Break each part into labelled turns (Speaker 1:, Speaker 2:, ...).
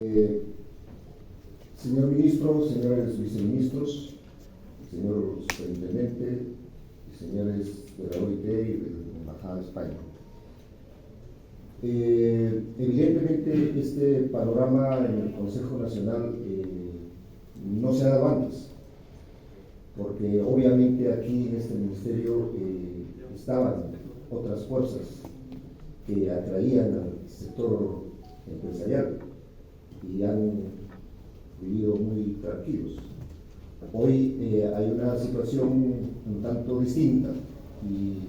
Speaker 1: Eh, Señor ministro, señores viceministros, señor superintendente, señores de la OIT y de la Embajada de España. Evidentemente este panorama en el Consejo Nacional no se ha dado antes, porque obviamente aquí en este ministerio estaban otras fuerzas que atraían al sector empresarial y han vivido muy tranquilos. Hoy hay una situación un tanto distinta y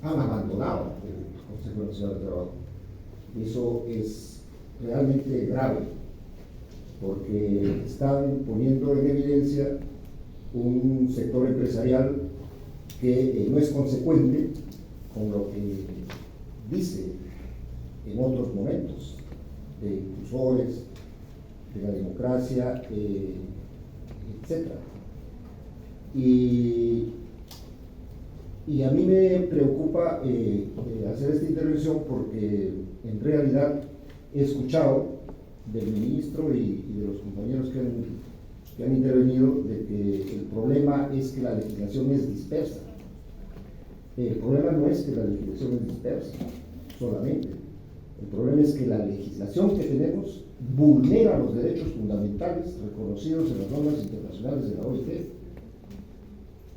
Speaker 1: han abandonado el Consejo Nacional de Trabajo. Eso es realmente grave, porque están poniendo en evidencia un sector empresarial que no es consecuente con lo que dice en otros momentos de impulsores de la democracia, etc. Y a mí me preocupa hacer esta intervención porque en realidad he escuchado del ministro y de los compañeros que han intervenido de que el problema es que la legislación es dispersa. El problema no es que la legislación es dispersa solamente. El problema es que la legislación que tenemos vulnera los derechos fundamentales reconocidos en las normas internacionales de la OIT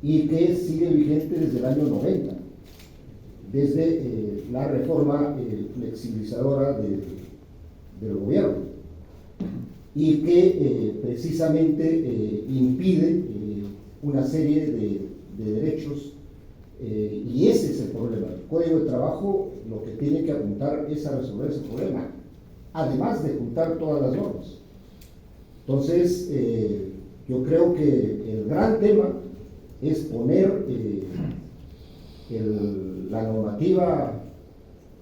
Speaker 1: y que sigue vigente desde el año 90, desde la reforma flexibilizadora del gobierno, y que precisamente impide una serie de derechos. Y ese es el problema. El Código de Trabajo lo que tiene que apuntar es a resolver ese problema, además de juntar todas las normas. Entonces, yo creo que el gran tema es poner la normativa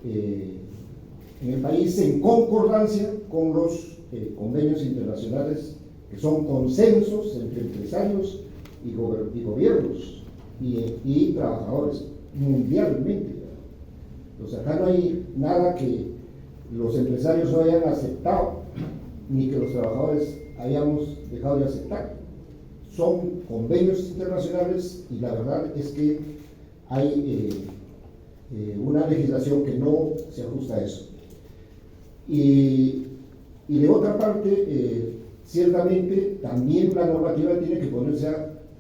Speaker 1: en el país en concordancia con los convenios internacionales que son consensos entre empresarios y gobiernos y trabajadores mundialmente. O sea, acá no hay nada que los empresarios no hayan aceptado ni que los trabajadores hayamos dejado de aceptar. Son convenios internacionales y la verdad es que hay una legislación que no se ajusta a eso. Y de otra parte, ciertamente también la normativa tiene que ponerse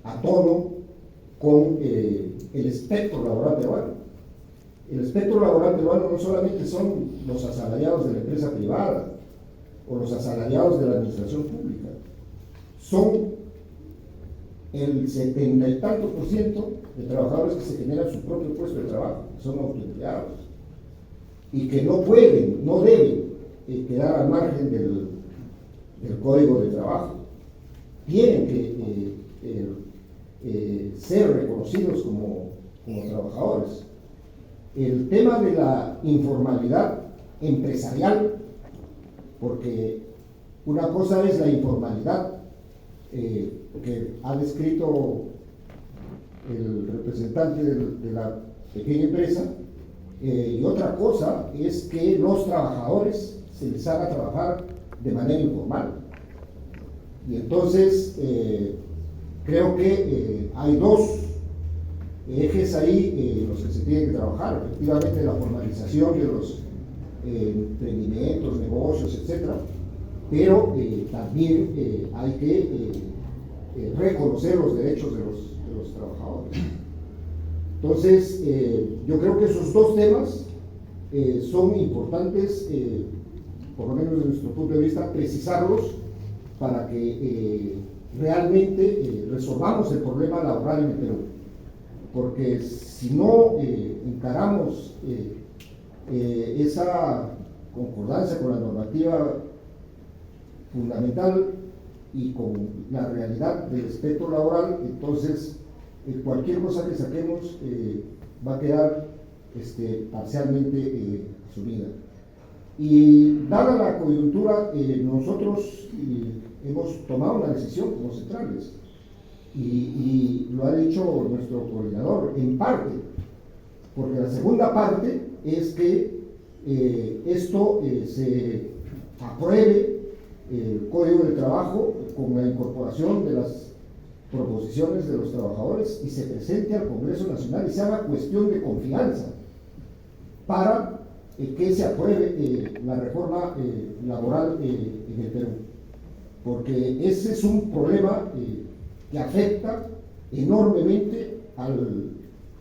Speaker 1: a tono con el espectro laboral peruano. El espectro laboral peruano no solamente son los asalariados de la empresa privada o los asalariados de la administración pública, son el 70 y tanto % de trabajadores que se generan su propio puesto de trabajo, que son autoempleados y que no pueden, no deben quedar al margen del Código de Trabajo. Tienen que ser reconocidos como trabajadores. El tema de la informalidad empresarial, porque una cosa es la informalidad que ha descrito el representante de la pequeña empresa, y otra cosa es que los trabajadores se les haga trabajar de manera informal. Y entonces creo que hay dos ejes ahí en los que se tiene que trabajar. Efectivamente, la formalización de los emprendimientos, negocios, etc. Pero también hay que reconocer los derechos de los trabajadores. Entonces, yo creo que esos dos temas son importantes, por lo menos desde nuestro punto de vista, precisarlos para que realmente resolvamos el problema laboral en el Perú. Porque si no encaramos esa concordancia con la normativa fundamental y con la realidad del espectro laboral, entonces cualquier cosa que saquemos va a quedar parcialmente asumida. Y dada la coyuntura, nosotros hemos tomado una decisión como centrales, y lo ha dicho nuestro coordinador, en parte, porque la segunda parte es que esto se apruebe el Código de Trabajo con la incorporación de las proposiciones de los trabajadores y se presente al Congreso Nacional y se haga cuestión de confianza para que se apruebe la reforma laboral en el Perú, porque ese es un problema que afecta enormemente al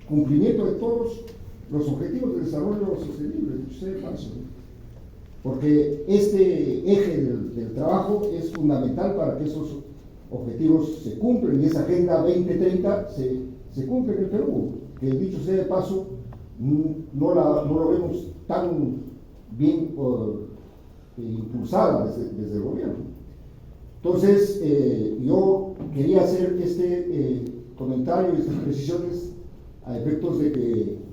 Speaker 1: cumplimiento de todos los objetivos de desarrollo sostenible, dicho sea de paso, ¿no? Porque este eje del trabajo es fundamental para que esos objetivos se cumplen y esa Agenda 2030 se cumple en el Perú, que dicho sea de paso, no lo vemos tan bien impulsada desde el gobierno. Entonces, yo quería hacer este comentario y estas precisiones a efectos de que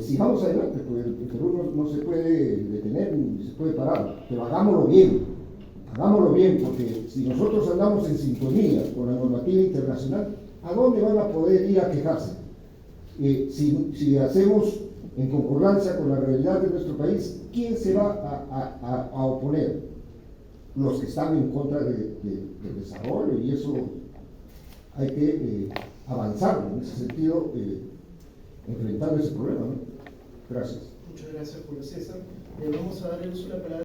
Speaker 1: sigamos adelante, porque el Perú no se puede detener ni se puede parar, pero hagámoslo bien, porque si nosotros andamos en sintonía con la normativa internacional, ¿a dónde van a poder ir a quejarse? Si hacemos en concordancia con la realidad de nuestro país, ¿quién se va a oponer? Los que están en contra del desarrollo, y eso hay que avanzar en ese sentido, enfrentando ese problema, ¿no? Gracias.
Speaker 2: Muchas gracias, Julio César. Le vamos a dar el uso de la palabra.